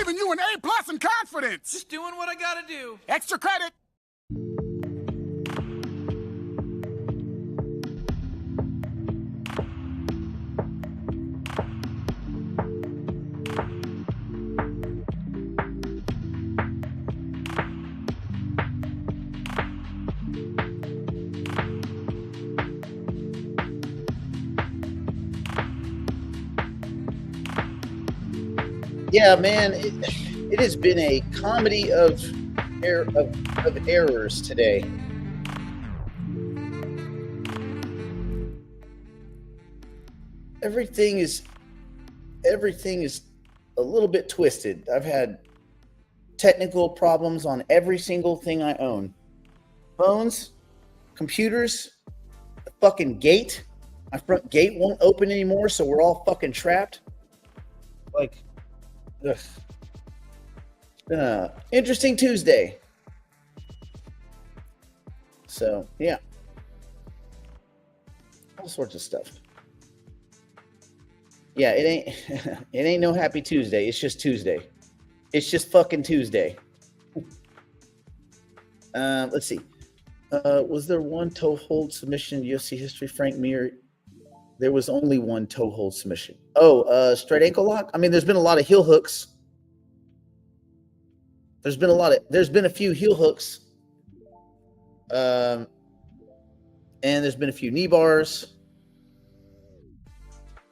giving you an A+ in confidence. Just doing what I gotta do. Extra credit. Yeah, man, it has been a comedy of errors today. Everything is a little bit twisted. I've had technical problems on every single thing I own. Phones, computers, the fucking gate. My front gate won't open anymore, so we're all fucking trapped. Like, ugh. It's been an interesting Tuesday. So, yeah. All sorts of stuff. Yeah, it ain't no happy Tuesday. It's just Tuesday. It's just fucking Tuesday. Let's see. Was there one toe hold submission in UFC history, Frank Mir? There was only one toe hold submission. Oh, straight ankle lock? I mean, there's been a lot of heel hooks. There's been a few heel hooks. And there's been a few knee bars.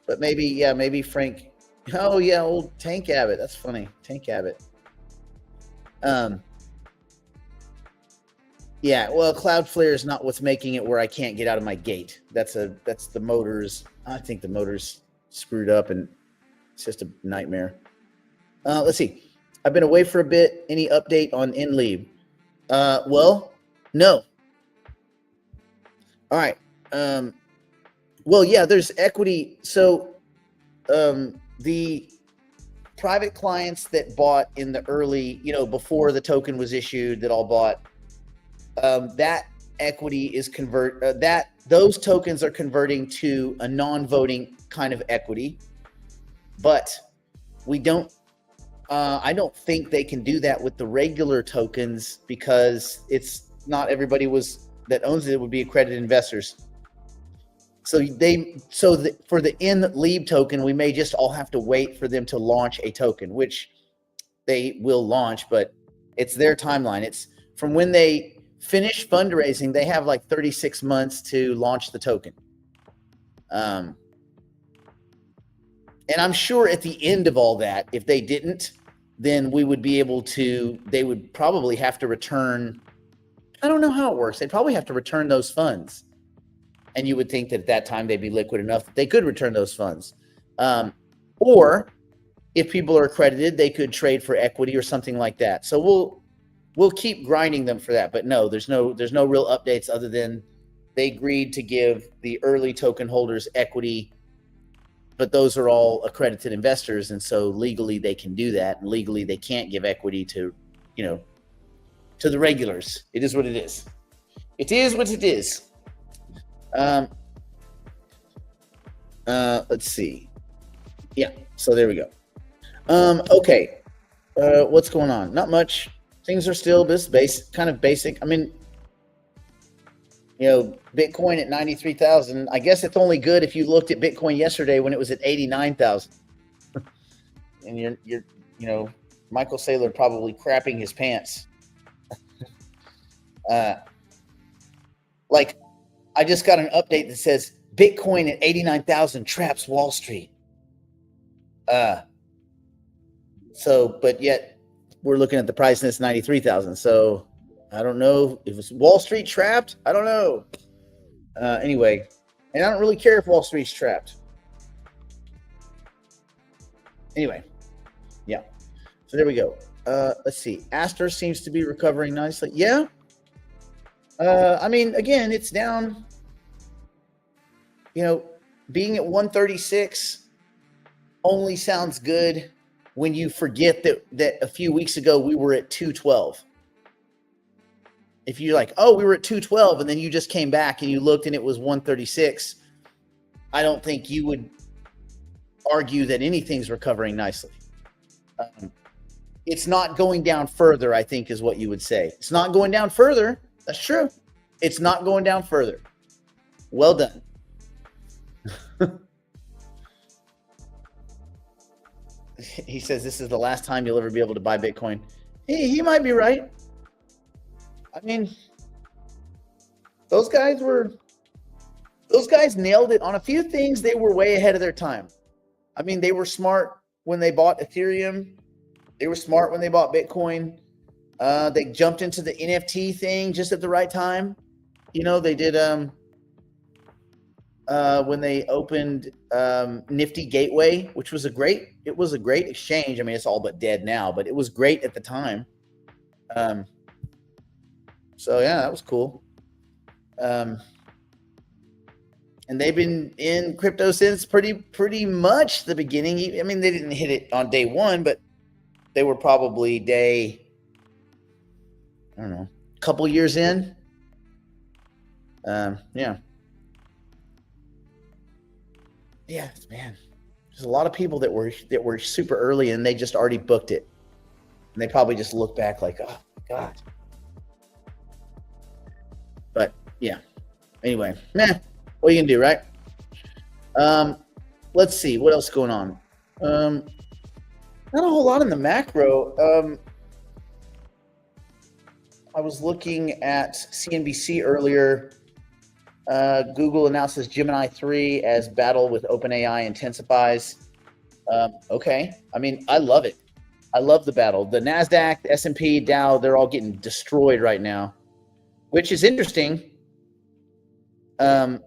But maybe Frank. Oh yeah, old Tank Abbott. That's funny. Tank Abbott. Yeah, well, Cloudflare is not what's making it where I can't get out of my gate. That's the motors. I think the motor's screwed up and it's just a nightmare. Let's see. I've been away for a bit. Any update on InLead? Well, no. All right. Well, yeah, there's equity. So the private clients that bought in the early, before the token was issued, that all bought, that equity is those tokens are converting to a non-voting kind of equity, but we don't. I don't think they can do that with the regular tokens because it's not everybody that owns it would be accredited investors. So for the InLead token, we may just all have to wait for them to launch a token, which they will launch, but it's their timeline. It's from when they finish fundraising, they have like 36 months to launch the token. And I'm sure at the end of all that, if they didn't, then they would probably have to return. I don't know how it works. They'd probably have to return those funds. And you would think that at that time they'd be liquid enough that they could return those funds. Or if people are accredited, they could trade for equity or something like that. So we'll keep grinding them for that. But no, there's no real updates other than they agreed to give the early token holders equity, but those are all accredited investors, and so legally they can do that, and legally they can't give equity to the regulars. It is what it is. It is what it is. Let's see. Yeah, so there we go. Okay. What's going on? Not much. Things are still kind of basic. I mean, Bitcoin at 93,000. I guess it's only good if you looked at Bitcoin yesterday when it was at 89,000. And you're Michael Saylor probably crapping his pants. Like, I just got an update that says Bitcoin at 89,000 traps Wall Street. But yet we're looking at the price and it's 93,000. So I don't know if it's Wall Street trapped. I don't know. Anyway, and I don't really care if Wall Street's trapped. Anyway, yeah. So there we go. Let's see. Aster seems to be recovering nicely. Yeah. I mean, again, it's down. Being at 136 only sounds good when you forget that a few weeks ago we were at 212. If you're like, oh, we were at 212, and then you just came back and you looked and it was 136, I don't think you would argue that anything's recovering nicely. It's not going down further, I think, is what you would say. It's not going down further. That's true. It's not going down further. Well done. He says this is the last time you'll ever be able to buy Bitcoin. He might be right. I mean, those guys nailed it on a few things. They were way ahead of their time. I mean, they were smart when they bought Ethereum. They were smart when they bought Bitcoin. They jumped into the NFT thing just at the right time. They did when they opened Nifty Gateway, which was a great exchange. I mean, it's all but dead now, but it was great at the time. So yeah, that was cool. And they've been in crypto since pretty much the beginning. I mean, they didn't hit it on day one, but they were probably I don't know, a couple years in. Yeah, man. There's a lot of people that were super early and they just already booked it, and they probably just look back like, oh my God. But yeah. Anyway, what are you gonna do, right? Let's see what else is going on. Not a whole lot in the macro. I was looking at CNBC earlier. Google announces Gemini 3 as battle with OpenAI intensifies. Okay. I mean, I love it. I love the battle. The NASDAQ, the S&P, Dow, they're all getting destroyed right now, which is interesting. Because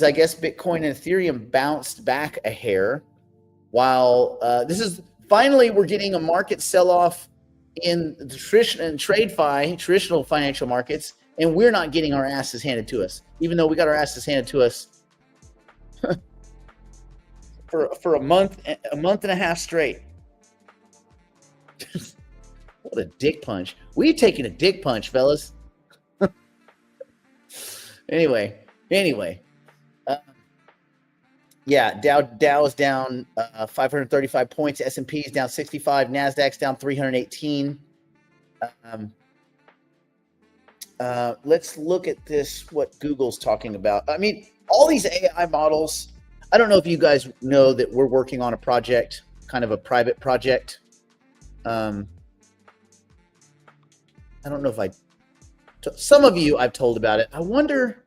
I guess Bitcoin and Ethereum bounced back a hair, while this is finally we're getting a market sell-off in the traditional financial markets, and we're not getting our asses handed to us, even though we got our asses handed to us for a month and a half straight. What a dick punch. We've taken a dick punch, fellas. Anyway. Yeah, Dow is down 535 points. S&P is down 65. NASDAQ's down 318. Let's look at this, what Google's talking about. I mean, all these AI models, I don't know if you guys know that we're working on a project, kind of a private project. I don't know if some of you I've told about it. I wonder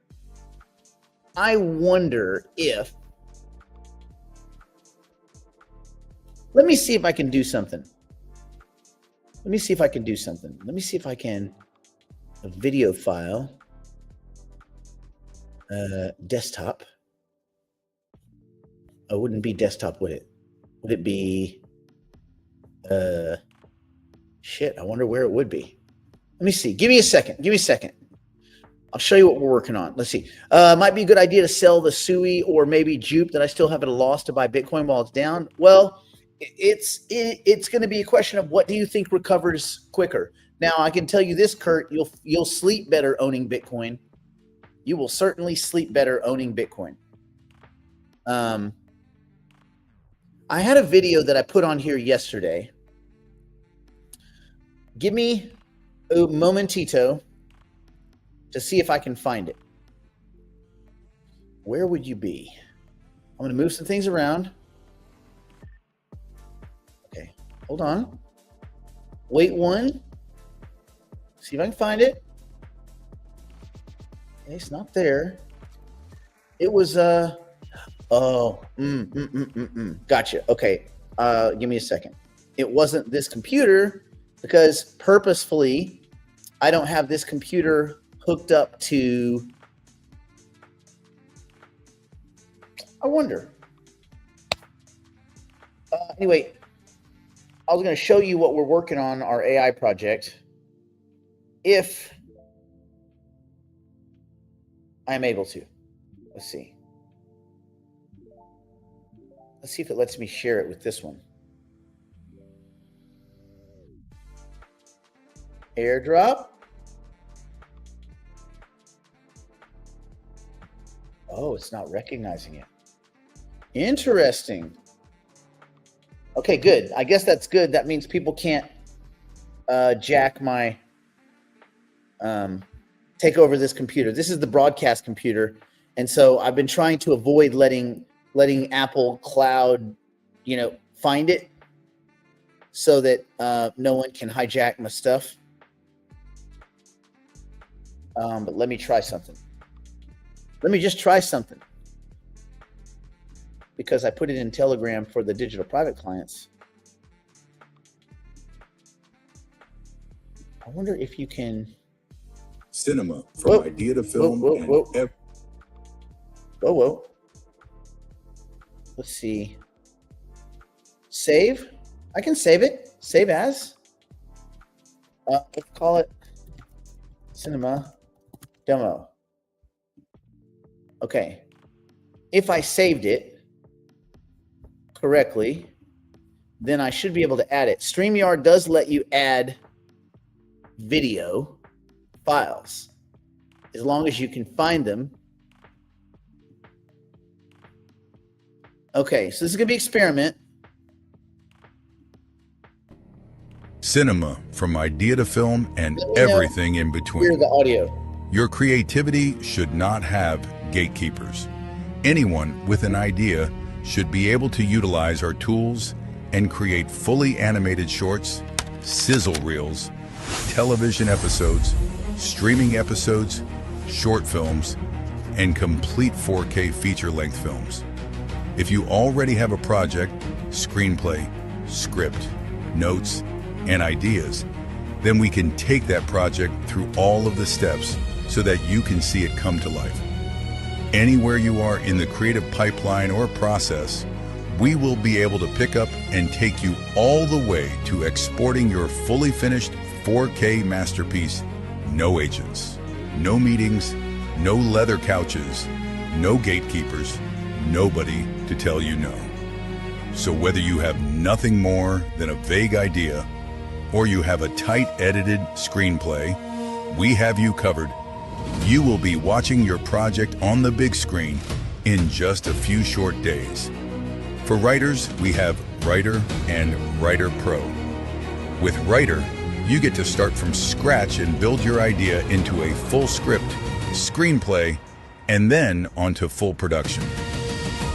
if, let me see if I can do something. Let me see if I can, a video file, desktop. Oh, it wouldn't be desktop, would it? Would it be, shit, I wonder where it would be. Let me see. Give me a second. I'll show you what we're working on. Let's see. Might be a good idea to sell the SUI or maybe Jupe that I still have at a loss to buy Bitcoin while it's down. Well, it's going to be a question of what do you think recovers quicker. Now, I can tell you this, Kurt, you'll sleep better owning Bitcoin. You will certainly sleep better owning Bitcoin. I had a video that I put on here yesterday. Give me a momentito to see if I can find it. Where would you be? I'm going to move some things around. Okay, hold on. Wait one. See if I can find it. Okay, it's not there. It was gotcha. Okay. Give me a second. It wasn't this computer because purposefully I don't have this computer hooked up to, I wonder. Anyway, I was going to show you what we're working on, our AI project. If I'm able to. Let's see. Let's see if it lets me share it with this one. AirDrop. Oh, it's not recognizing it. Interesting. Okay, good. I guess that's good. That means people can't jack my take over this computer. This is the broadcast computer, and so I've been trying to avoid letting Apple Cloud, find it, so that no one can hijack my stuff. But let me try something. Let me just try something, because I put it in Telegram for the digital private clients. I wonder if you can. Cinema, from idea to film. Whoa. Let's see. Save. I can save it. Save as. Let's call it Cinema Demo. Okay. If I saved it correctly, then I should be able to add it. StreamYard does let you add video files as long as you can find them. Okay, so this is gonna be experiment. Cinema, from idea to film and everything in between. Hear the audio. Your creativity should not have gatekeepers. Anyone with an idea should be able to utilize our tools and create fully animated shorts, sizzle reels, television episodes, streaming episodes, short films, and complete 4K feature-length films. If you already have a project, screenplay, script, notes, and ideas, then we can take that project through all of the steps so that you can see it come to life. Anywhere you are in the creative pipeline or process, we will be able to pick up and take you all the way to exporting your fully finished 4K masterpiece. No agents, no meetings, no leather couches, no gatekeepers, nobody to tell you no. So whether you have nothing more than a vague idea or you have a tight edited screenplay, we have you covered. You will be watching your project on the big screen in just a few short days. For writers, we have Writer and Writer Pro. With Writer, you get to start from scratch and build your idea into a full script, screenplay, and then onto full production.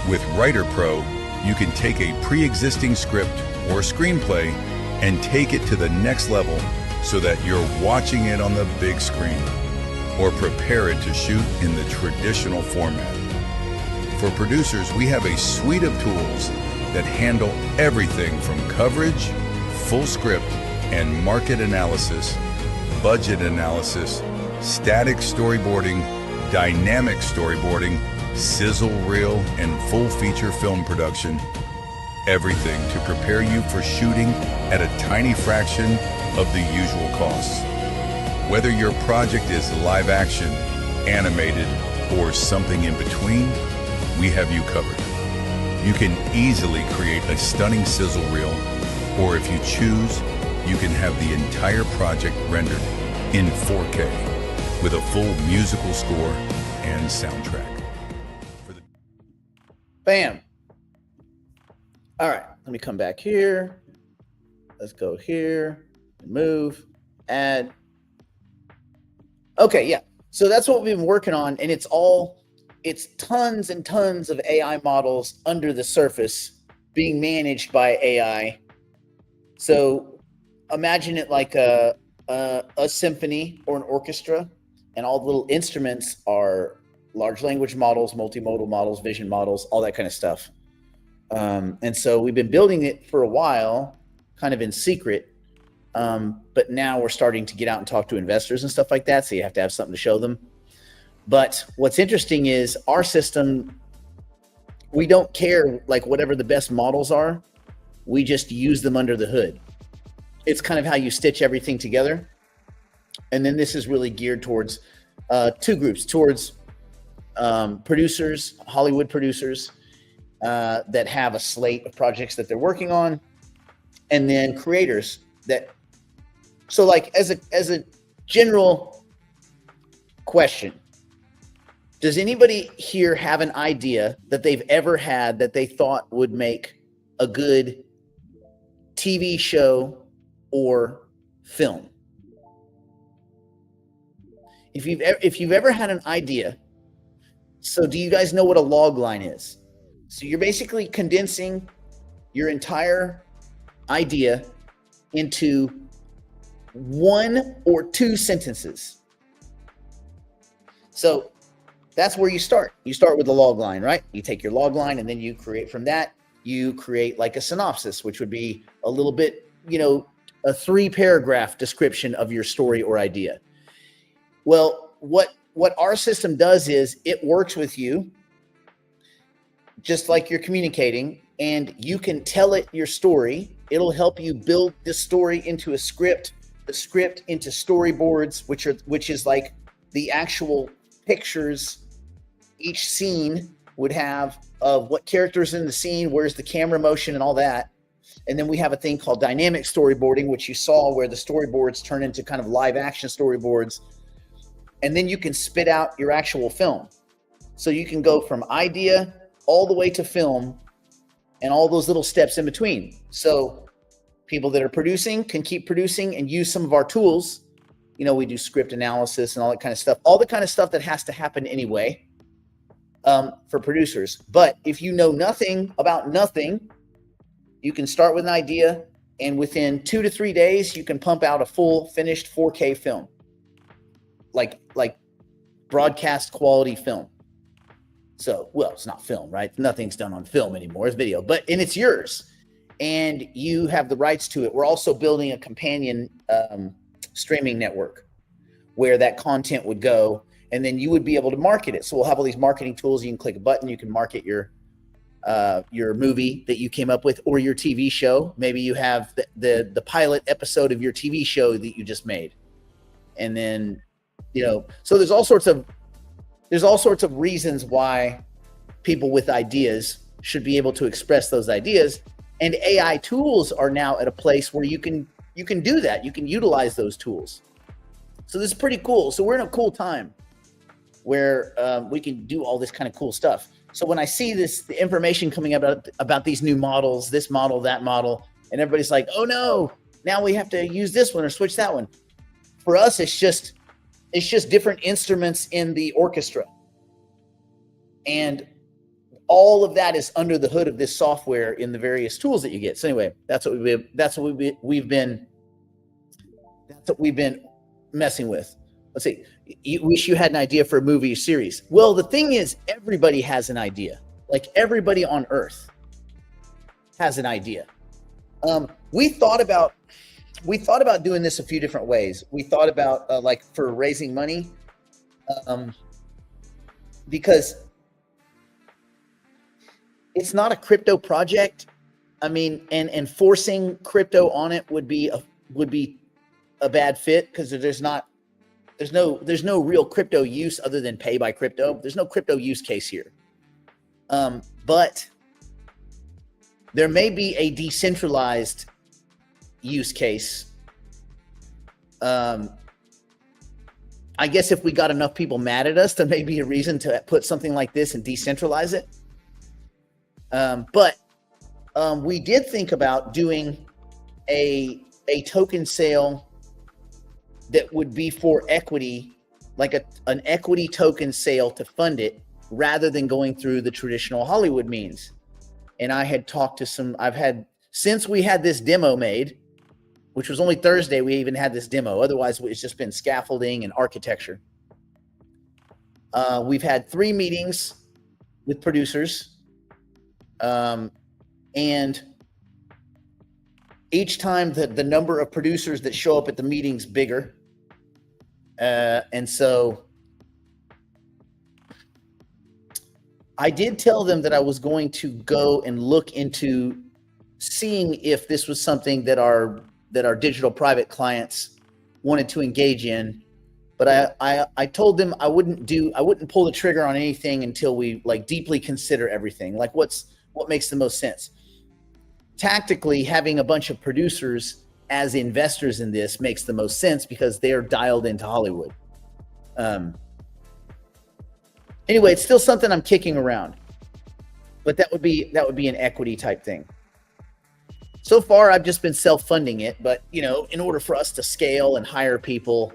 With Writer Pro, you can take a pre-existing script or screenplay and take it to the next level so that you're watching it on the big screen, or prepare it to shoot in the traditional format. For producers, we have a suite of tools that handle everything from coverage, full script, and market analysis, budget analysis, static storyboarding, dynamic storyboarding, sizzle reel, and full feature film production. Everything to prepare you for shooting at a tiny fraction of the usual costs. Whether your project is live action, animated, or something in between, we have you covered. You can easily create a stunning sizzle reel, or if you choose, you can have the entire project rendered in 4K with a full musical score and soundtrack. Bam. All right, let me come back here. Let's go here, move, add. Okay, yeah. So that's what we've been working on, and it's tons and tons of AI models under the surface being managed by AI. So imagine it like a symphony or an orchestra, and all the little instruments are large language models, multimodal models, vision models, all that kind of stuff. And so we've been building it for a while, kind of in secret. But now we're starting to get out and talk to investors and stuff like that. So you have to have something to show them. But what's interesting is our system, we don't care like whatever the best models are. We just use them under the hood. It's kind of how you stitch everything together. And then this is really geared towards two groups, towards producers, Hollywood producers that have a slate of projects that they're working on, and then creators that, so like as a general question, does anybody here have an idea that they've ever had that they thought would make a good TV show or film. If you've ever had an idea, so do you guys know what a log line is? So you're basically condensing your entire idea into 1 or 2 sentences. So that's where you start. You start with the log line, right? You take your log line and then you create from that, you create like a synopsis, which would be a little bit, a 3-paragraph description of your story or idea. Well, what our system does is it works with you just like you're communicating, and you can tell it your story. It'll help you build the story into a script, the script into storyboards, which is like the actual pictures each scene would have of what characters in the scene, where's the camera motion and all that. And then we have a thing called dynamic storyboarding, which you saw where the storyboards turn into kind of live action storyboards. And then you can spit out your actual film. So you can go from idea all the way to film and all those little steps in between. So people that are producing can keep producing and use some of our tools. We do script analysis and all that kind of stuff, all the kind of stuff that has to happen anyway for producers. But if you know nothing about nothing, you can start with an idea, and within 2 to 3 days, you can pump out a full finished 4K film. Like broadcast quality film. So, well, it's not film, right? Nothing's done on film anymore. It's video, and it's yours, and you have the rights to it. We're also building a companion streaming network where that content would go, and then you would be able to market it. So we'll have all these marketing tools. You can click a button. You can market your movie that you came up with, or your TV show. Maybe you have the pilot episode of your TV show that you just made, and then so there's all sorts of reasons why people with ideas should be able to express those ideas, and AI tools are now at a place where you can do that. You can utilize those tools. So this is pretty cool. So we're in a cool time where we can do all this kind of cool stuff. So when I see the information coming about these new models, this model, that model, and everybody's like, oh no, now we have to use this one or switch that one. For us, it's just different instruments in the orchestra. And all of that is under the hood of this software in the various tools that you get. So anyway, that's what we've been messing with. Let's see. You wish you had an idea for a movie or series. Well, the thing is, everybody has an idea. Like everybody on Earth has an idea. We thought about doing this a few different ways. We thought about like for raising money, because it's not a crypto project. I mean, and forcing crypto on it would be a bad fit, because there's no real crypto use other than pay by crypto. There's no crypto use case here. But there may be a decentralized use case. I guess if we got enough people mad at us, there may be a reason to put something like this and decentralize it. But we did think about doing a token sale that would be for equity, like an equity token sale to fund it, rather than going through the traditional Hollywood means. And I had talked to since we had this demo made, which was only Thursday, we even had this demo. Otherwise, it's just been scaffolding and architecture. We've had 3 meetings with producers. And each time the number of producers that show up at the meeting's bigger. And so I did tell them that I was going to go and look into seeing if this was something that our digital private clients wanted to engage in. But I told them I wouldn't pull the trigger on anything until we like deeply consider everything. Like what makes the most sense. Tactically, having a bunch of producers as investors in this makes the most sense because they're dialed into Hollywood. Anyway, it's still something I'm kicking around, but that would be an equity type thing. So far, I've just been self-funding it, but in order for us to scale and hire people,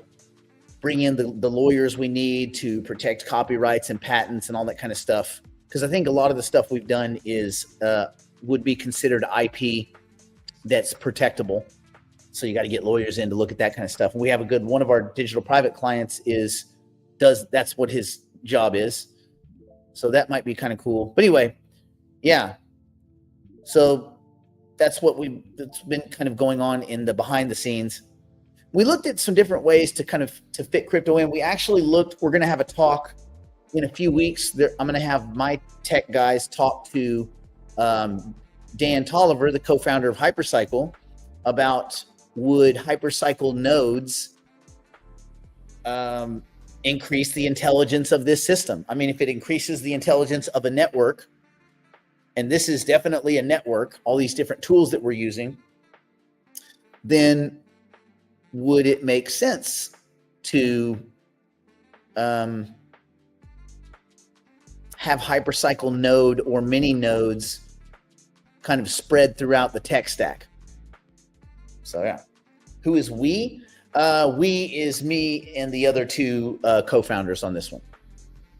bring in the lawyers we need to protect copyrights and patents and all that kind of stuff, because I think a lot of the stuff we've done is would be considered IP that's protectable. So you got to get lawyers in to look at that kind of stuff. And we have one of our digital private clients that's what his job is. So that might be kind of cool. But anyway, yeah. So that's been kind of going on in the behind the scenes. We looked at some different ways to fit crypto in. We're going to have a talk in a few weeks. I'm going to have my tech guys talk to Dan Tolliver, the co-founder of Hypercycle, about would Hypercycle nodes increase the intelligence of this system? I mean, if it increases the intelligence of a network, and this is definitely a network, all these different tools that we're using, then would it make sense to have Hypercycle node or mini nodes kind of spread throughout the tech stack? So yeah. Who is we? We is me and the other two co-founders on this one,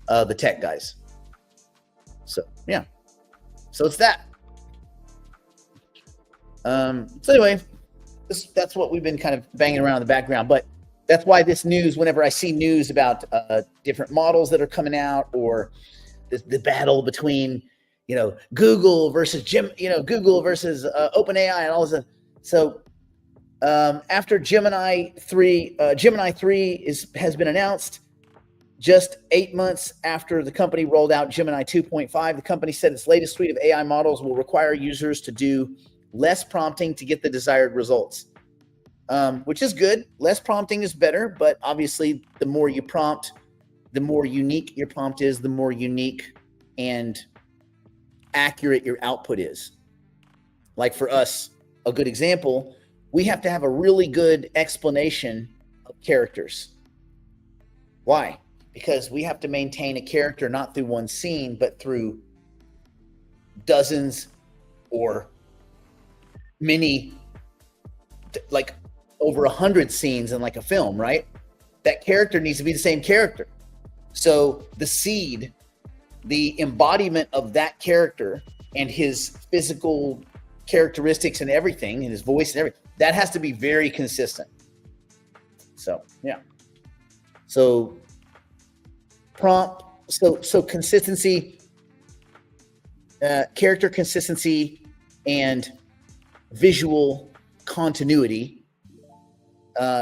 the tech guys. So yeah. So it's that. So anyway, that's what we've been kind of banging around in the background. But that's why this news, whenever I see news about different models that are coming out, or the battle between Google versus Google versus OpenAI and all this. So after Gemini 3 has been announced, just 8 months after the company rolled out Gemini 2.5, the company said its latest suite of AI models will require users to do less prompting to get the desired results, which is good. Less prompting is better, but obviously the more you prompt, the more unique your prompt is, the more unique and accurate your output is. Like for us, a good example, we have to have a really good explanation of characters. Why? Because we have to maintain a character not through one scene, but through dozens or many, like over 100 scenes in like a film, right? That character needs to be the same character. So the seed, the embodiment of that character and his physical characteristics and everything, and his voice and everything, that has to be very consistent. So yeah. So consistency, character consistency, and visual continuity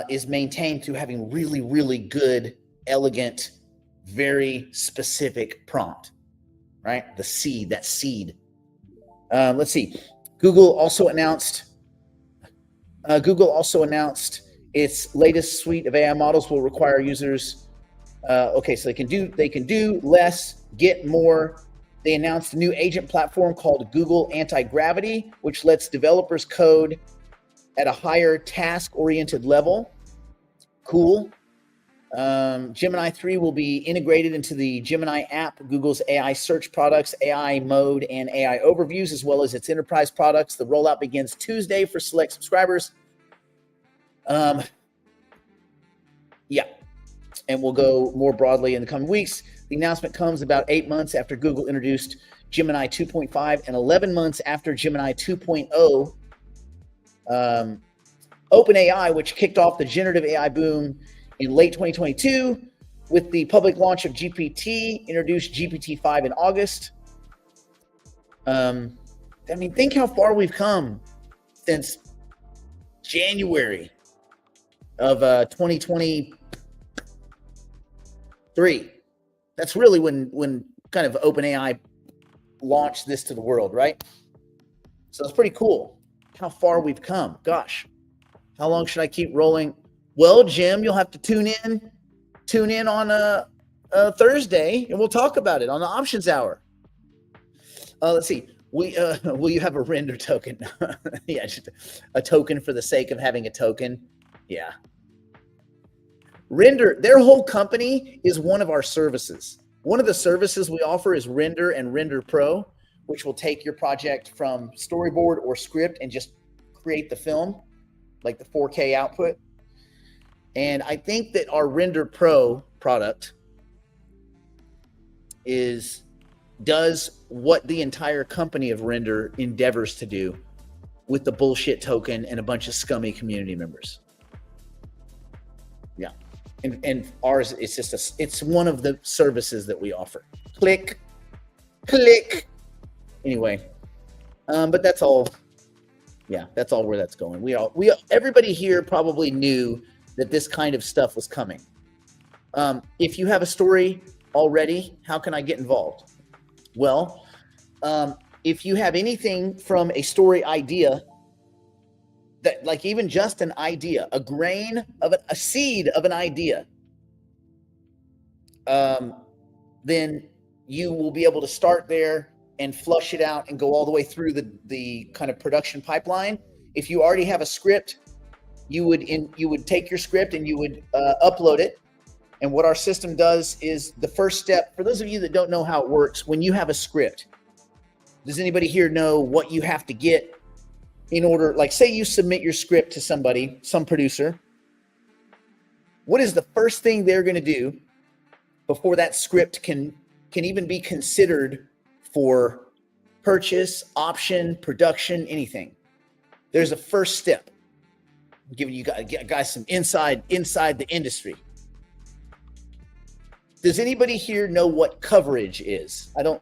is maintained through having really, really good, elegant, very specific prompt, right? The seed, that seed. Let's see. Google also announced its latest suite of AI models will require users. So they can do less, get more. They announced a new agent platform called Google Anti-Gravity, which lets developers code at a higher task-oriented level. Cool. Gemini 3 will be integrated into the Gemini app, Google's AI search products, AI mode, and AI overviews, as well as its enterprise products. The rollout begins Tuesday for select subscribers. Yeah. And we'll go more broadly in the coming weeks. The announcement comes about 8 months after Google introduced Gemini 2.5 and 11 months after Gemini 2.0. OpenAI, which kicked off the generative AI boom in late 2022 with the public launch of GPT, introduced GPT-5 in August. Think how far we've come since January of 2023. That's really when kind of OpenAI launched this to the world, right? So it's pretty cool how far we've come. Gosh, how long should I keep rolling? Well, Jim, you'll have to tune in on a Thursday, and we'll talk about it on the Options Hour. Let's see. Will you have a render token? Yeah, just a token for the sake of having a token. Yeah. Render, their whole company is one of our services. One of the services we offer is Render and Render Pro, which will take your project from storyboard or script and just create the film, like the 4K output. And I think that our Render Pro product does what the entire company of Render endeavors to do with the bullshit token and a bunch of scummy community members. Yeah. And ours, it's one of the services that we offer. Click. Anyway, but that's all. Yeah, that's all where that's going. Everybody here probably knew that this kind of stuff was coming. If you have a story already, how can I get involved? Well, if you have anything from a story idea, that like even just an idea, a grain of a seed of an idea, then you will be able to start there and flush it out and go all the way through the kind of production pipeline. If you already have a script, you would take your script and you would upload it. And what our system does is the first step, for those of you that don't know how it works, when you have a script, does anybody here know what you have to get in order, like say you submit your script to somebody, some producer, what is the first thing they're going to do before that script can even be considered for purchase, option, production, anything? There's a first step. I'm giving you guys some inside the industry. Does anybody here know what coverage is? I don't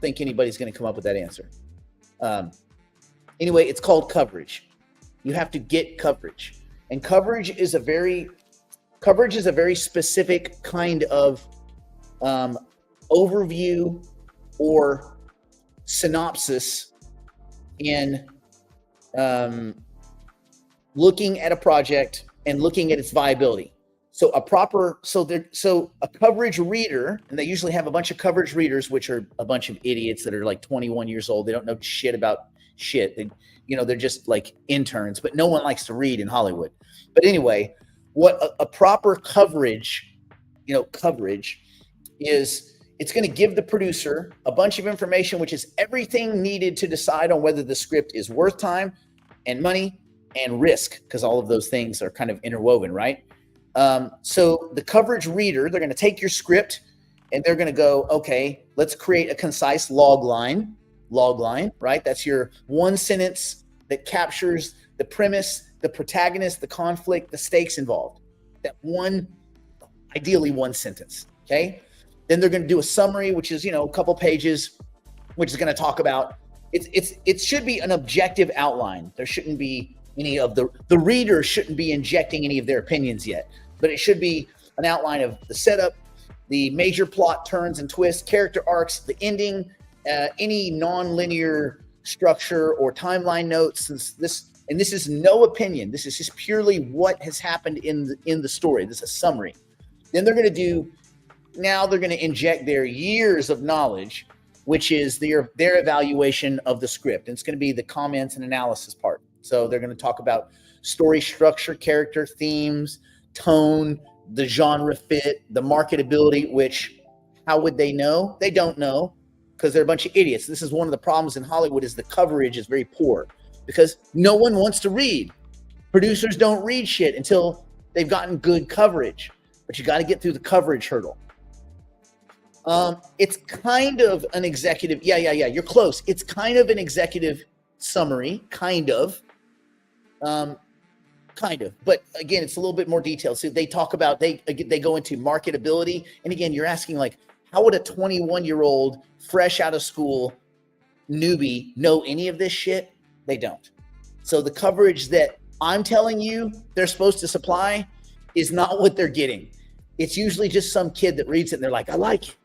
think anybody's going to come up with that answer. Anyway, it's called coverage. You have to get coverage, and coverage is a very specific kind of overview or synopsis in looking at a project and looking at its viability. So a coverage reader, and they usually have a bunch of coverage readers, which are a bunch of idiots that are like 21 years old. They don't know shit about shit. They're just like interns, but no one likes to read in Hollywood. But anyway, what a proper coverage is, it's going to give the producer a bunch of information, which is everything needed to decide on whether the script is worth time and money and risk, because all of those things are kind of interwoven, right? So the coverage reader, they're going to take your script and they're going to go, okay, let's create a concise log line, right? That's your one sentence that captures the premise, the protagonist, the conflict, the stakes involved. Ideally one sentence, okay? Then they're going to do a summary, which is, a couple pages, which is going to talk about, it should be an objective outline. There shouldn't be any of the reader shouldn't be injecting any of their opinions yet, but it should be an outline of the setup, the major plot turns and twists, character arcs, the ending, any non-linear structure or timeline notes. This is no opinion. This is just purely what has happened in the story. This is a summary. Then they're going to inject their years of knowledge, which is their evaluation of the script. And it's going to be the comments and analysis part. So they're going to talk about story structure, character themes, tone, the genre fit, the marketability, which how would they know? They don't know, because they're a bunch of idiots. This is one of the problems in Hollywood, is the coverage is very poor because no one wants to read. Producers don't read shit until they've gotten good coverage, but you got to get through the coverage hurdle. It's kind of an executive. Yeah. You're close. It's kind of an executive summary, kind of. But again, it's a little bit more detailed. So they talk about, they go into marketability. And again, you're asking like, how would a 21-year-old fresh out of school newbie know any of this shit? They don't. So the coverage that I'm telling you they're supposed to supply is not what they're getting. It's usually just some kid that reads it and they're like, I like it.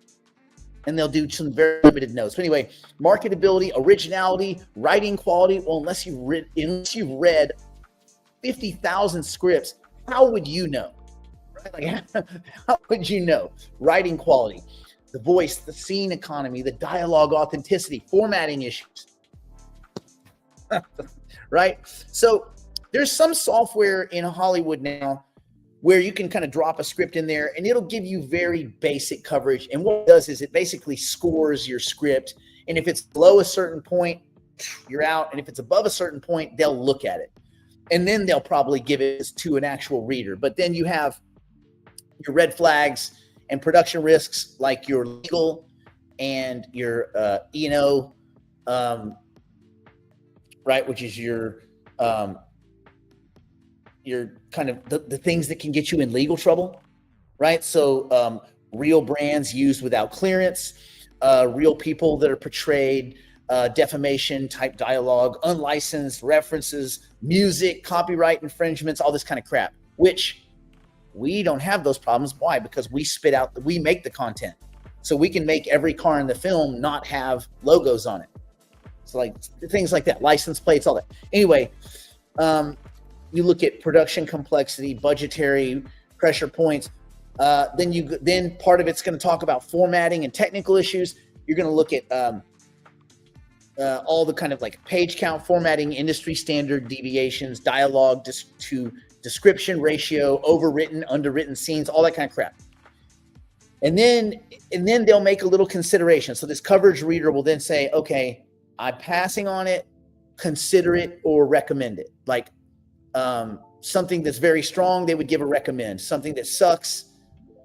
And they'll do some very limited notes. But anyway, marketability, originality, writing quality. Well, unless you've read 50,000 scripts, how would you know? Right? Like, how would you know? Writing quality, the voice, the scene economy, the dialogue authenticity, formatting issues. Right? So there's some software in Hollywood now where you can kind of drop a script in there and it'll give you very basic coverage. And what it does is it basically scores your script. And if it's below a certain point, you're out. And if it's above a certain point, they'll look at it. And then they'll probably give it to an actual reader. But then you have your red flags and production risks, like your legal and your E&O, right, which is your kind of the things that can get you in legal trouble, right? So real brands used without clearance, real people that are portrayed, defamation type dialogue, unlicensed references, music, copyright infringements, all this kind of crap, which we don't have those problems. Why? Because we make the content. So we can make every car in the film not have logos on it. So like things like that, license plates, all that. Anyway, you look at production complexity, budgetary pressure points. Then part of it's going to talk about formatting and technical issues. You're going to look at all the kind of like page count, formatting, industry standard deviations, dialogue to description ratio, overwritten, underwritten scenes, all that kind of crap. And then they'll make a little consideration. So this coverage reader will then say, okay, I'm passing on it, consider it, or recommend it. Like something that's very strong, they would give a recommend. Something that sucks,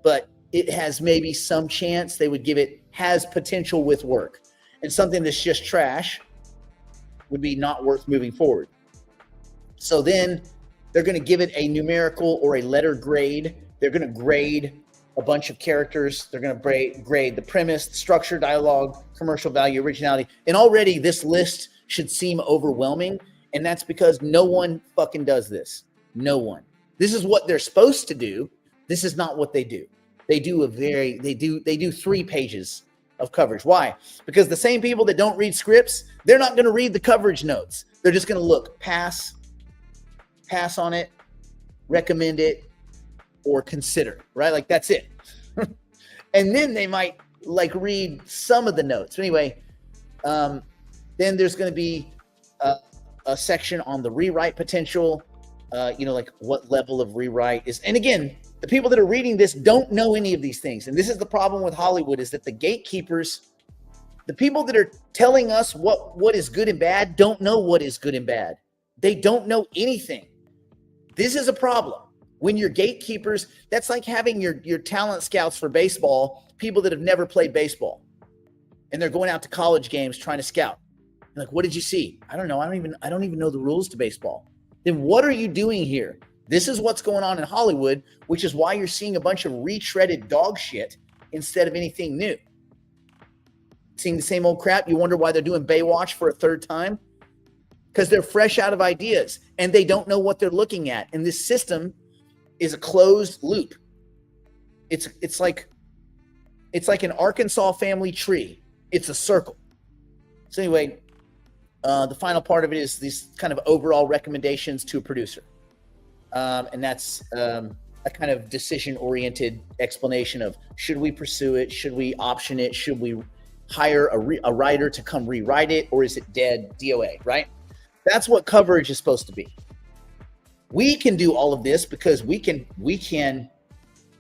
but it has maybe some chance, they would give it has potential with work. And something that's just trash would be not worth moving forward. So then they're going to give it a numerical or a letter grade. They're going to grade a bunch of characters. They're going to grade the premise, the structure, dialogue, commercial value, originality. And already this list should seem overwhelming. And that's because no one fucking does this. No one. This is what they're supposed to do. This is not what they do. They do 3 pages of coverage. Why? Because the same people that don't read scripts, they're not going to read the coverage notes. They're just going to look, pass on it, recommend it, or consider, right? Like that's it. And then they might like read some of the notes. Anyway, then there's going to be a section on the rewrite potential, like what level of rewrite is. And again, the people that are reading this don't know any of these things. And this is the problem with Hollywood, is that the gatekeepers, the people that are telling us what is good and bad, don't know what is good and bad. They don't know anything. This is a problem. When you're gatekeepers, that's like having your talent scouts for baseball, people that have never played baseball. And they're going out to college games trying to scout. Like, what did you see? I don't know. I don't even know the rules to baseball. Then what are you doing here? This is what's going on in Hollywood, which is why you're seeing a bunch of retreaded dog shit instead of anything new. Seeing the same old crap. You wonder why they're doing Baywatch for a third time? Because they're fresh out of ideas and they don't know what they're looking at. And this system is a closed loop. It's like an Arkansas family tree. It's a circle. So anyway, the final part of it is these kind of overall recommendations to a producer. And that's a kind of decision-oriented explanation of, should we pursue it? Should we option it? Should we hire a writer to come rewrite it? Or is it dead DOA, right? That's what coverage is supposed to be. We can do all of this because we can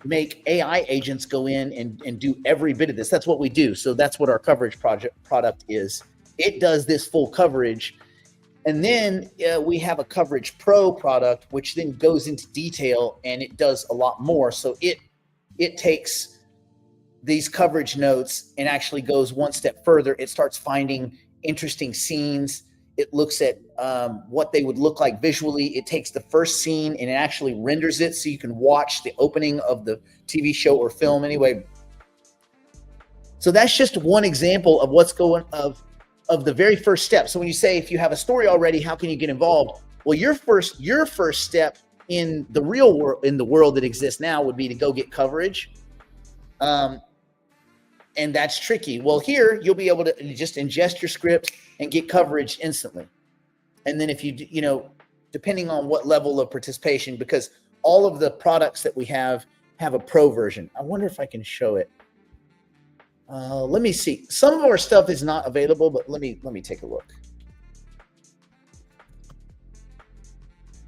make AI agents go in and do every bit of this. That's what we do. So that's what our coverage product is. It does this full coverage. And then we have a Coverage Pro product, which then goes into detail and it does a lot more. So it takes these coverage notes and actually goes one step further. It starts finding interesting scenes. It looks at what they would look like visually. It takes the first scene and it actually renders it so you can watch the opening of the TV show or film. Anyway, so that's just one example of what's going of the very first step. So when you say, if you have a story already, how can you get involved? Well, your first step in the real world, in the world that exists now, would be to go get coverage. And that's tricky. Well, here you'll be able to just ingest your script and get coverage instantly. And then if you depending on what level of participation, because all of the products that we have a pro version. I wonder if I can show it. Let me see. Some of our stuff is not available, but let me take a look.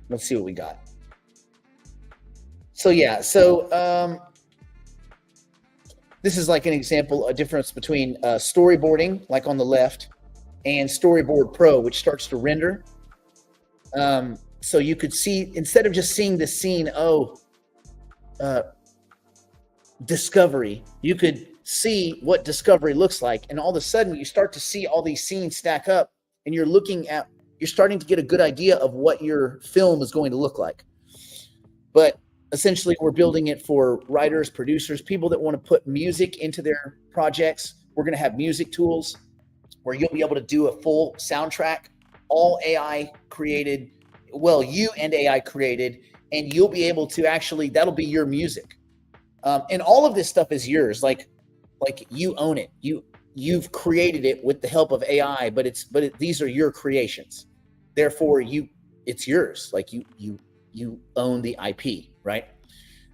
Let's see what we got. So yeah, this is like an example, a difference between storyboarding, like on the left, and Storyboard Pro, which starts to render. So you could see, instead of just seeing the scene, Discovery, you could see what Discovery looks like. And all of a sudden you start to see all these scenes stack up, and you're starting to get a good idea of what your film is going to look like. But essentially, we're building it for writers, producers, people that want to put music into their projects. We're going to have music tools where you'll be able to do a full soundtrack, all AI created. Well, you and AI created, and you'll be able to actually, that'll be your music. And all of this stuff is yours. Like you own it. You've created it with the help of AI, but these are your creations. Therefore, it's yours. Like you own the IP, right?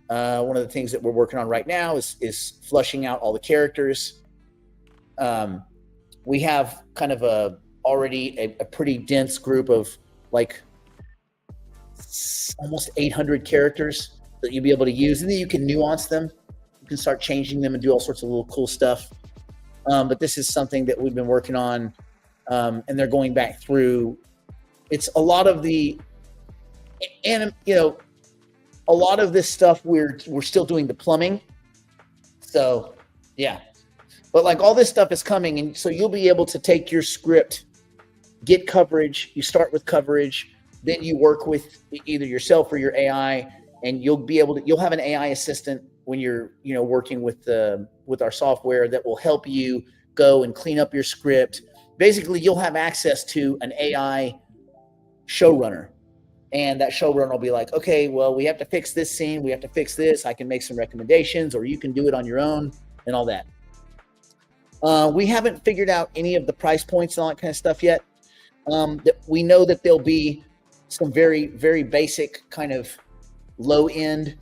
One of the things that we're working on right now is flushing out all the characters. We have kind of already a pretty dense group of like almost 800 characters that you'll be able to use, and then you can nuance them. You can start changing them and do all sorts of little cool stuff. But this is something that we've been working on, and they're going back through. It's a lot of a lot of this stuff we're still doing the plumbing. So yeah, but like all this stuff is coming, and so you'll be able to take your script, get coverage. You start with coverage, then you work with either yourself or your AI, and you'll have an AI assistant when you're working with our software that will help you go and clean up your script. Basically, you'll have access to an AI showrunner, and that showrunner will be like, okay, well, we have to fix this scene, we have to fix this. I can make some recommendations, or you can do it on your own and all that. We haven't figured out any of the price points and all that kind of stuff yet. We know that there'll be some very, very basic kind of low end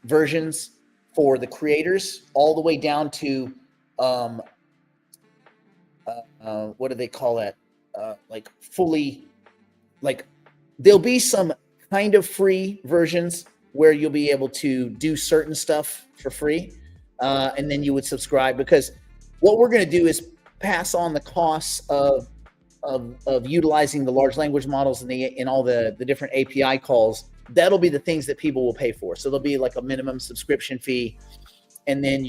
versions for the creators, all the way down to what do they call that? Like fully, like there'll be some kind of free versions where you'll be able to do certain stuff for free, and then you would subscribe, because what we're going to do is pass on the costs of utilizing the large language models and all the different API calls. That'll be the things that people will pay for. So there'll be like a minimum subscription fee. And then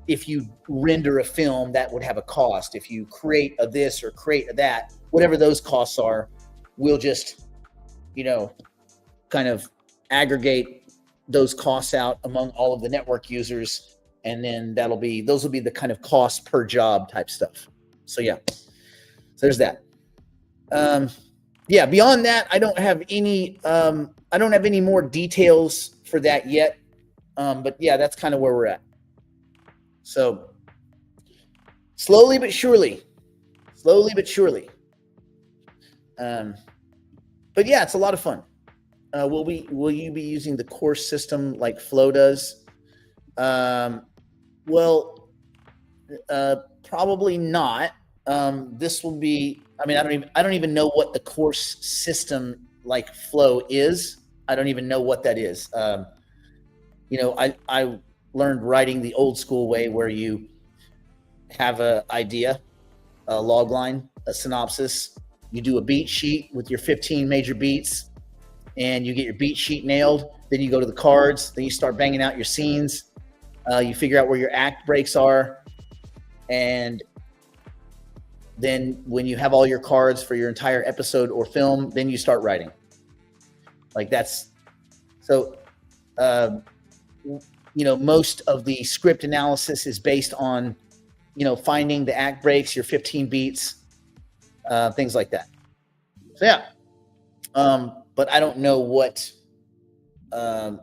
if you render a film, that would have a cost. If you create a this or create a that, whatever those costs are, we'll just, kind of aggregate those costs out among all of the network users. And then those will be the kind of cost per job type stuff. So yeah, so there's that. Beyond that, I don't have any more details for that yet. But yeah, that's kind of where we're at. So slowly but surely. But yeah, it's a lot of fun. Will you be using the course system like Flow does? Probably not. This will be, I don't even know what the course system like Flow is. I don't even know what that is. I learned writing the old school way, where you have an idea, a log line, a synopsis. You do a beat sheet with your 15 major beats, and you get your beat sheet nailed. Then you go to the cards. Then you start banging out your scenes. You figure out where your act breaks are. And then when you have all your cards for your entire episode or film, then you start writing. Like that's so, most of the script analysis is based on, finding the act breaks, your 15 beats, things like that. So yeah. But I don't know what, I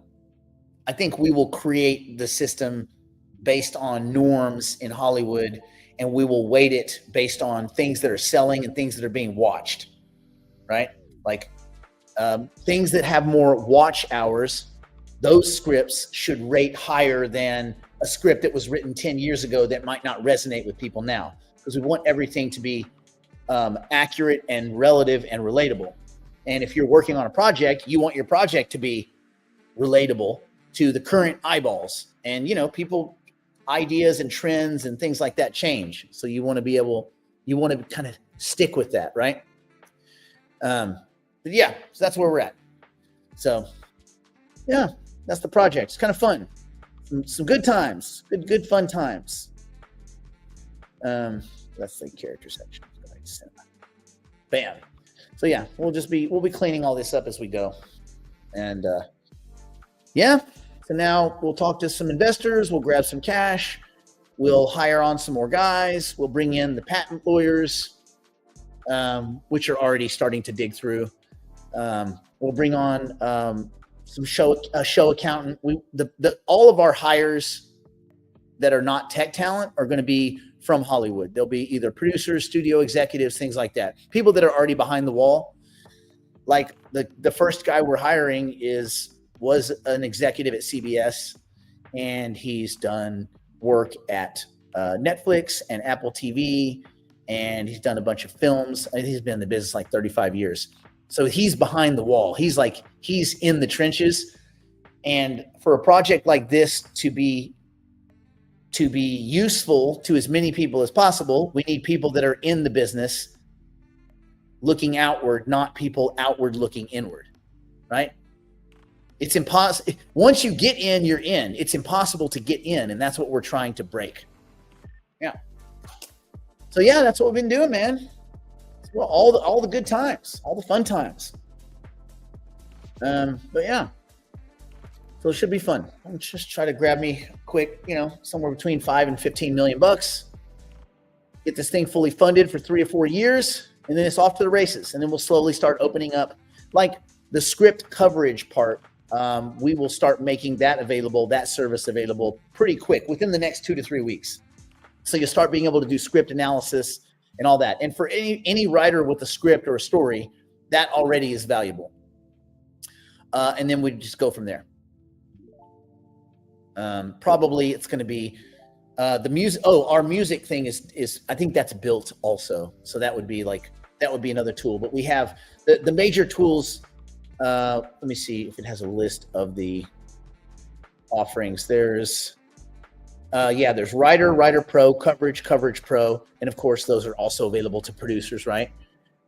think we will create the system based on norms in Hollywood, and we will weight it based on things that are selling and things that are being watched, right? Like things that have more watch hours, those scripts should rate higher than a script that was written 10 years ago that might not resonate with people now, because we want everything to be accurate and relative and relatable. And if you're working on a project, you want your project to be relatable to the current eyeballs. And, people, ideas and trends and things like that change. So you want to be able You want to kind of stick with that, right? But yeah, so that's where we're at. So yeah, that's the project. It's kind of fun. Some good times, good fun times. That's the character section. Bam. So yeah, we'll be cleaning all this up as we go. And yeah, so now we'll talk to some investors, we'll grab some cash, we'll hire on some more guys, we'll bring in the patent lawyers, which are already starting to dig through. We'll bring on some show accountant. All of our hires that are not tech talent are going to be from Hollywood. They'll be either producers, studio executives, things like that. People that are already behind the wall. Like the first guy we're hiring was an executive at CBS, and he's done work at Netflix and Apple TV, and he's done a bunch of films. I mean, he's been in the business like 35 years. So he's behind the wall. He's in the trenches. And for a project like this to be useful to as many people as possible, we need people that are in the business looking outward, not people outward looking inward, right? It's impossible. Once you get in, you're in. It's impossible to get in, and that's what we're trying to break. Yeah. So yeah, that's what we've been doing, man. Well, all the good times, all the fun times. But yeah, so it should be fun. I'll just try to grab me quick, somewhere between $5 and $15 million. Get this thing fully funded for 3 or 4 years, and then it's off to the races. And then we'll slowly start opening up, like the script coverage part. We will start making that available, that service available pretty quick within the next 2 to 3 weeks. So you'll start being able to do script analysis and all that. And for any writer with a script or a story, that already is valuable. And then we just go from there. Probably it's going to be the music. Oh, our music thing is I think that's built also. So that would be another tool. But we have the major tools. Let me see if it has a list of the offerings. There's Writer Pro, Coverage Pro, and of course those are also available to producers, right?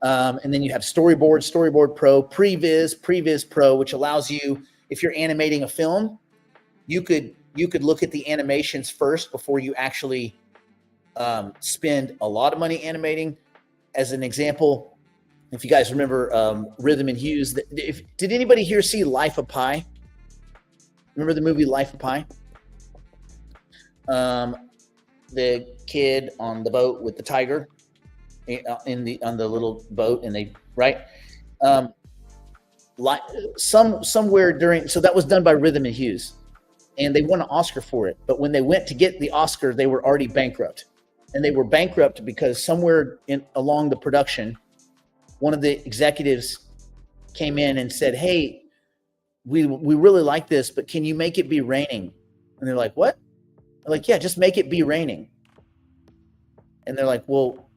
And then you have Storyboard Pro, Previs Pro, which allows you, if you're animating a film, you could look at the animations first before you actually spend a lot of money animating. As an example, if you guys remember Rhythm and Hues, did anybody here see Life of Pi? Remember the movie Life of Pi? The kid on the boat with the tiger on the little boat, and somewhere during, so that was done by Rhythm and Hues, and they won an Oscar for it. But when they went to get the Oscar, they were already bankrupt, and they were bankrupt because somewhere along the production, one of the executives came in and said, "Hey, we really like this, but can you make it be raining?" And they're like, "What?" They're like, "Yeah, just make it be raining." And they're like, "Well,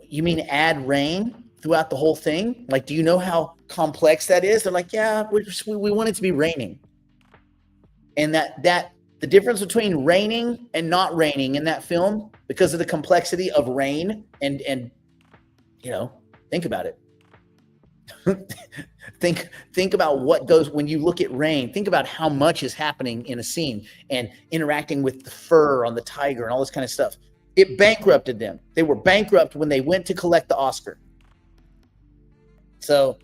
you mean add rain throughout the whole thing? Like, do you know how complex that is?" They're like, "Yeah, we want it to be raining." And that the difference between raining and not raining in that film, because of the complexity of rain, and think about it. think about what goes when you look at rain. Think about how much is happening in a scene and interacting with the fur on the tiger and all this kind of stuff. It bankrupted them. They were bankrupt when they went to collect the Oscar. So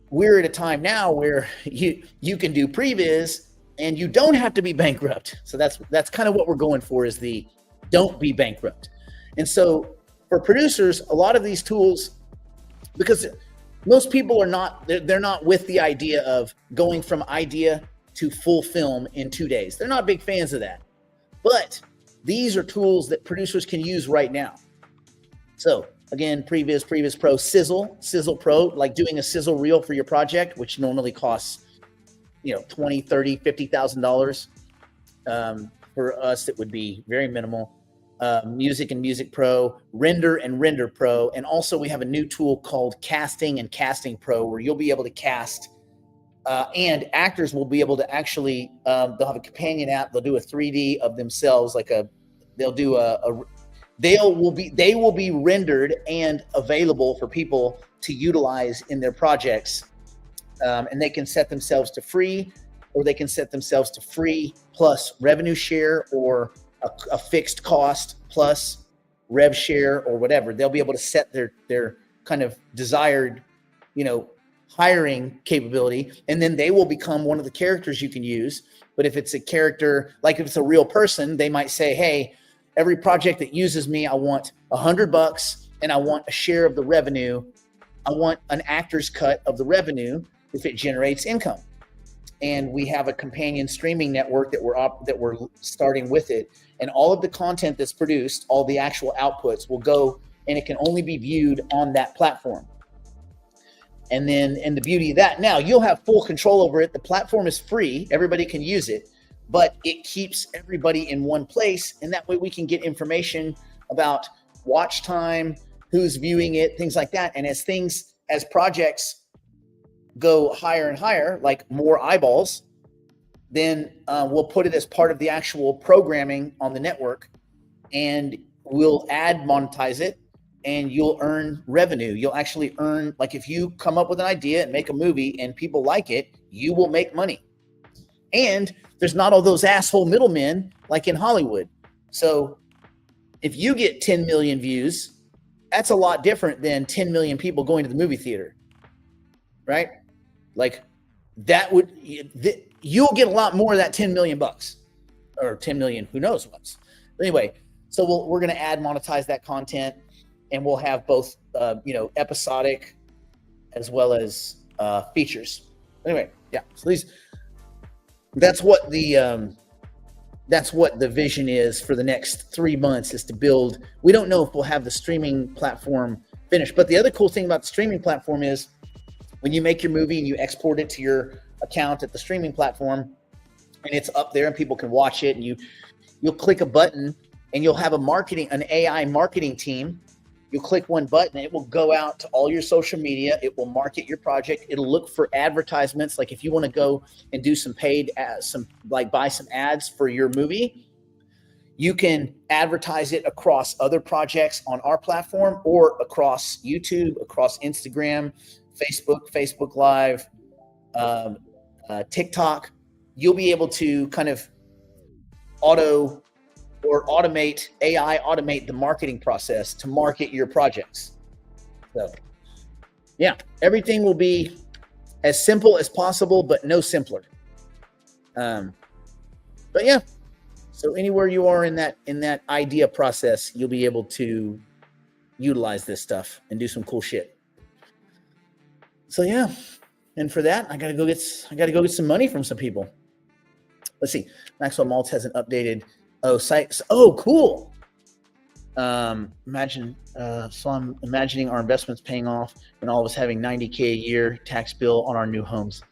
we're at a time now where you can do previs and you don't have to be bankrupt. So that's kind of what we're going for, is the don't be bankrupt. And so for producers, a lot of these tools, because most people are not, they're not with the idea of going from idea to full film in 2 days. They're not big fans of that. But these are tools that producers can use right now. So again, Previs Pro, Sizzle Pro, like doing a sizzle reel for your project, which normally costs, $20,000, $30,000, $50,000. For us, it would be very minimal. Music and Music Pro, Render Pro, and also we have a new tool called Casting and Casting Pro, where you'll be able to cast, and actors will be able to actually, they'll have a companion app. They'll do a 3D of themselves, they'll do they will be rendered and available for people to utilize in their projects. And they can set themselves to free, or they can set themselves to free plus revenue share, or a fixed cost plus rev share, or whatever. They'll be able to set their kind of desired, hiring capability, and then they will become one of the characters you can use. But if it's a character, like if it's a real person, they might say, hey, every project that uses me, I want $100 and I want a share of the revenue. I want an actor's cut of the revenue if it generates income. And we have a companion streaming network that we're starting with it. And all of the content that's produced, all the actual outputs will go, and it can only be viewed on that platform. And the beauty of that, now you'll have full control over it. The platform is free. Everybody can use it, but it keeps everybody in one place. And that way we can get information about watch time, who's viewing it, things like that. And as projects go higher and higher, like more eyeballs, then we'll put it as part of the actual programming on the network, and we'll monetize it, and you'll earn revenue. You'll actually earn, like if you come up with an idea and make a movie and people like it, you will make money. And there's not all those asshole middlemen like in Hollywood. So if you get 10 million views, that's a lot different than 10 million people going to the movie theater, right? Like you'll get a lot more of that 10 million bucks, or 10 million, who knows what's. But anyway, so we're going to monetize that content, and we'll have both, episodic as well as features. Anyway, yeah. So that's what the vision is for the next 3 months, is to build. We don't know if we'll have the streaming platform finished, but the other cool thing about the streaming platform is when you make your movie and you export it to your account at the streaming platform, and it's up there and people can watch it, and you'll click a button and you'll have an AI marketing team. You'll click one button, it will go out to all your social media. It will market your project. It'll look for advertisements. Like if you want to go and do some paid ads, buy some ads for your movie, you can advertise it across other projects on our platform, or across YouTube, across Instagram, Facebook Live, TikTok. You'll be able to kind of automate the marketing process to market your projects. So yeah, everything will be as simple as possible, but no simpler. But yeah, so anywhere you are in that idea process, you'll be able to utilize this stuff and do some cool shit. So yeah, and for that, I gotta go get some money from some people. Let's see, Maxwell Maltz has an updated site. Oh, cool. So I'm imagining our investments paying off and all of us having $90K a year tax bill on our new homes.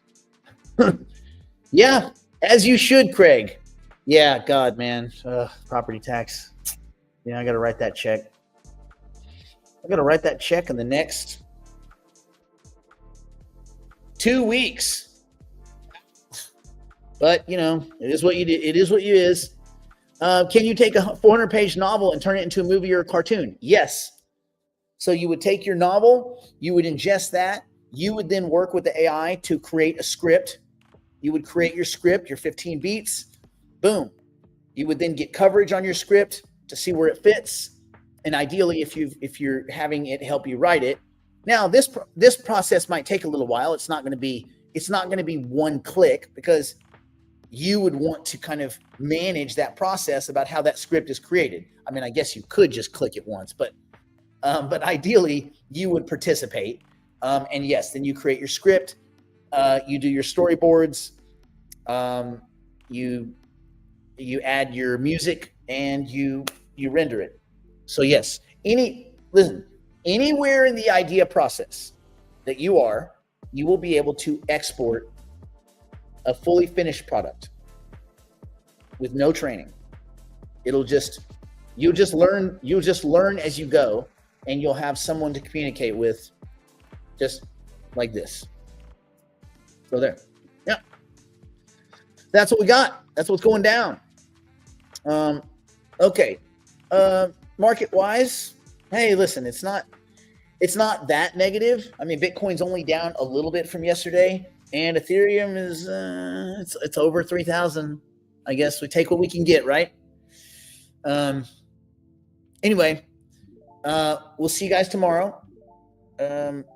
Yeah, as you should, Craig. Yeah, God, man, property tax. Yeah, I gotta write that check. In the next 2 weeks. But it is what you do. It is what you is. Can you take a 400-page novel and turn it into a movie or a cartoon? Yes. So you would take your novel, you would ingest that, you would then work with the AI to create a script. You would create your script, your 15 beats, boom. You would then get coverage on your script to see where it fits. And ideally, if you're having it help you write it. Now, this process might take a little while. It's not going to be one click, because you would want to kind of manage that process about how that script is created. I mean, I guess you could just click it once, but ideally you would participate. And yes, then you create your script, you do your storyboards, you add your music, and you render it. So yes, anywhere in the idea process that you will be able to export a fully finished product with no training. You'll just learn as you go, and you'll have someone to communicate with, just like this. So there. Yeah. That's what we got. That's what's going down. Okay. market wise, hey, listen, it's not that negative. I mean, Bitcoin's only down a little bit from yesterday, and Ethereum is it's over 3,000. I guess we take what we can get, right? Anyway, we'll see you guys tomorrow.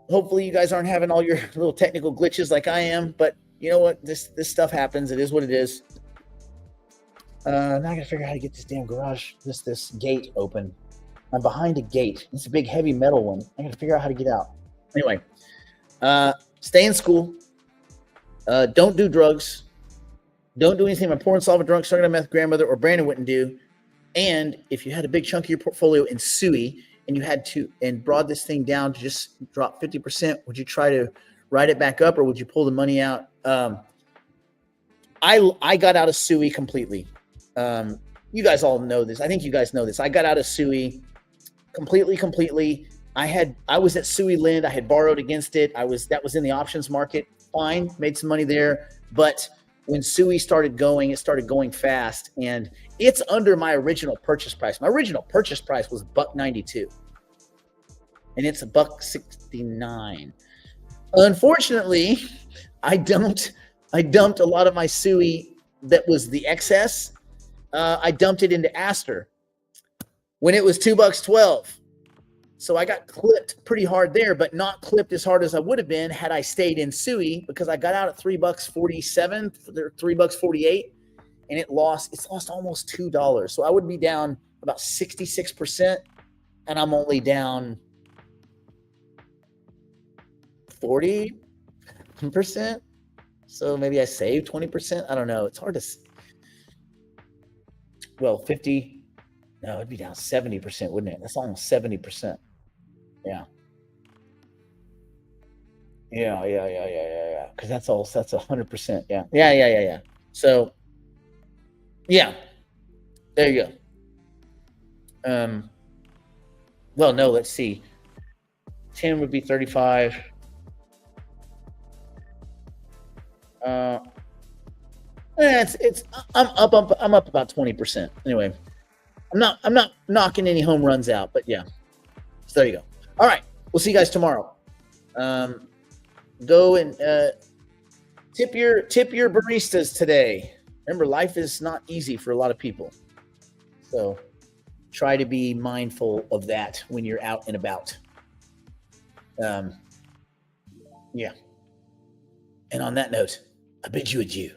Hopefully you guys aren't having all your little technical glitches like I am, but you know what? This stuff happens. It is what it is. Now I gotta figure out how to get this damn garage, this gate open. I'm behind a gate. It's a big heavy metal one. I gotta figure out how to get out. Anyway, stay in school. Don't do drugs. Don't do anything my poor and solvent drunk, struggling meth grandmother or Brandon wouldn't do. And if you had a big chunk of your portfolio in SUI and you had to and brought this thing down to just drop 50%, would you try to write it back up or would you pull the money out? I got out of SUI completely. You guys all know this. I think you guys know this. I got out of SUI completely. I was at SUI Lind. I had borrowed against it. That was in the options market. Fine, made some money there. But when SUI started going, it started going fast, and it's under my original purchase price. My original purchase price was $1.92, and it's $1.69. Unfortunately, I dumped a lot of my SUI that was the excess. I dumped it into Aster when it was $2.12. So I got clipped pretty hard there, but not clipped as hard as I would have been had I stayed in SUI, because I got out at $3.47, $3.48, and it's lost almost $2. So I would be down about 66%, and I'm only down 40%. So maybe I saved 20%. I don't know. It's hard to. Well, 50. No, it'd be down 70%, wouldn't it? That's almost 70%. Yeah. Because that's 100%. Yeah. So, yeah, there you go. Well, no, let's see. 10 would be 35. I'm up about 20%. Anyway, I'm not knocking any home runs out, but yeah. So there you go. All right, we'll see you guys tomorrow. Go and tip your baristas today. Remember, life is not easy for a lot of people, so try to be mindful of that when you're out and about. Yeah. And on that note, I bid you adieu.